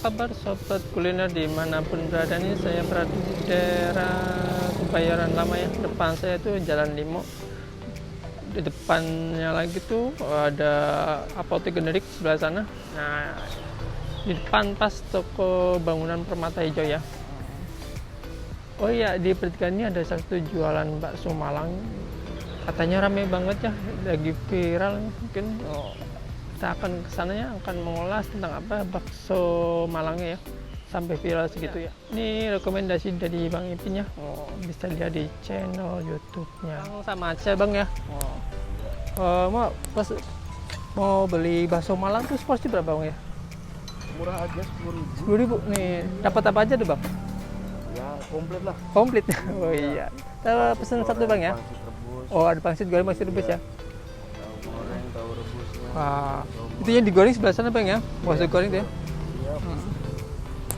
kabar sobat kuliner dimanapun berada nih? Saya berada di daerah Kebayoran Lama ya. Depan saya tuh Jalan Limo. Di depannya lagi tuh ada apotek generik sebelah sana. Nah, di depan pas toko bangunan Permata Hijau ya. Oh iya, di pertigaan ini ada satu jualan bakso Malang. Katanya rame banget ya, lagi viral mungkin. Kita akan kesananya akan mengulas tentang apa bakso Malangnya ya, sampai viral segitu ya. Ini rekomendasi dari Bang Ipin ya. Bisa lihat di channel YouTube-nya. Sama aja Bang ya. Mau beli bakso Malang tuh porsi berapa Bang ya? Murah aja, 10.000. 10.000 nih. Dapat apa aja tuh Bang? Ya komplit lah. Komplit. Oh iya. Kita pesen satu Bang ya. Pangsit rebus, Oh ada pangsit goreng, pangsit rebus ya. tahu goreng, tahu rebusnya. Wah, itu yang digoreng sebelah sana Bang ya. Bakso goreng tuh ya. Iya.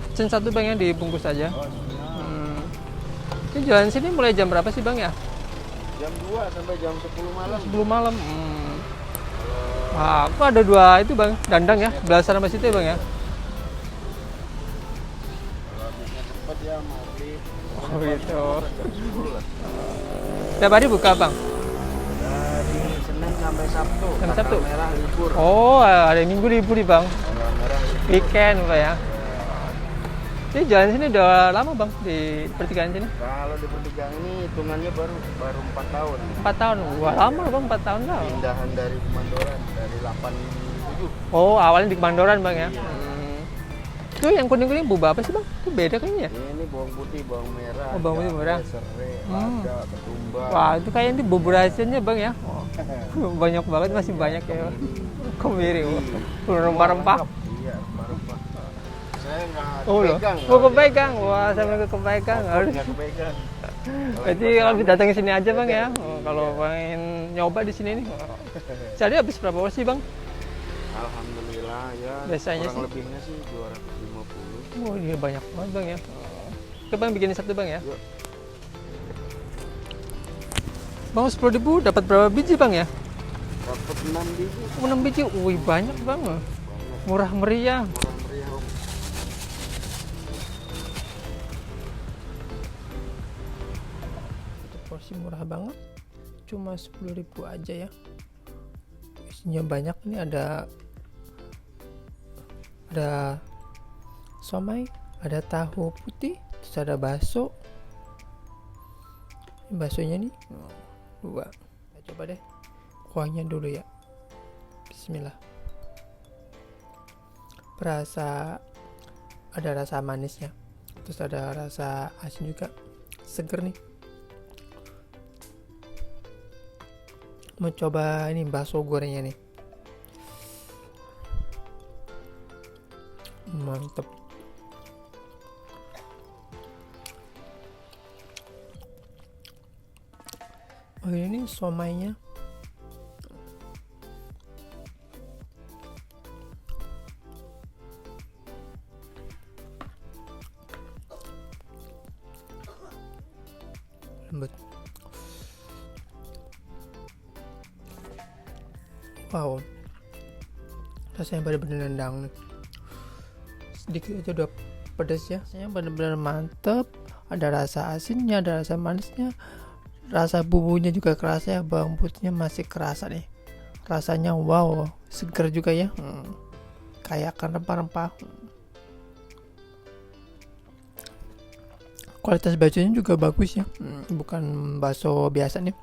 Pesen satu Bang ya, dibungkus aja. Oh, siap. Ini jualan sini mulai jam berapa sih Bang ya? Jam 2 sampai jam 10 malam. 10 malam. Wah, kok ada dua itu Bang, dandang ya, sebelah sana masih itu ya Bang ya. Kalau habisnya cepet ya maghrib. Oh gitu. Jam 10 lah. Tiap hari buka Bang? Dari Senin sampai Sabtu. Sampai Sabtu? Tanggal merah libur. Oh, hari Minggu libur nih Bang. Tanggal merah libur. Weekend Pak ya. Ini jalan sini udah lama Bang di pertigaan sini? Kalau di pertigaan ini hitungannya baru 4 tahun. 4 tahun. Wah, lama Bang, 4 tahun lah. Pindahan dari Kemandoran dari 87. Oh, awalnya di Kemandoran Bang ya. Itu yang kuning-kuning bubah apa sih Bang? Itu beda kayaknya. Ini bawang putih, bawang merah. Oh, bawang putih, jahe, merah. serai, lada, ketumbar. Wah, itu kayaknya itu bubur hasilnya Bang ya. Banyak banget, masih banyak ya. Kemiri, rempah-rempah. Iya, rempah-rempah. Saya nggak Oh loh, pegang. mau kepegang. Wah, saya nggak kepegang. Harus. Nggak kepegang. Berarti kalau datang ke sini aja Bang ya. Kalau pengen nyoba di sini nih. Jadi habis berapa porsi Bang? Alhamdulillah ya. Biasanya kurang sih? lebihnya sih 250. Oh, dia banyak banget Bang ya. Oke Bang, bikin satu Bang ya. Yuk. Bang, 10.000 dapat berapa biji Bang ya? Dapat 6 biji. 6 biji. Wih, banyak Bang. Banyak. Murah meriah. Orang meriah, Om. Itu porsi murah banget. Cuma 10.000 aja ya. Isinya banyak. Ini ada somai, ada tahu putih, terus ada bakso. Ini baksonya nih 2. Kita coba deh kuahnya dulu ya. Bismillah. Ada rasa manisnya, terus ada rasa asin juga, seger nih. Mau coba ini bakso gorengnya nih. Mantep. Oh ini somainya. Lembut. Wow. Rasanya benar-benar nendang nih. Sedikit aja udah pedas ya. Rasanya benar-benar mantep. Ada rasa asinnya, ada rasa manisnya. Rasa bumbunya juga kerasa ya, bawang putihnya masih kerasa nih. Rasanya wow, seger juga ya. Kayak kan rempah-rempah. Kualitas baksonya juga bagus ya. Bukan bakso biasa nih.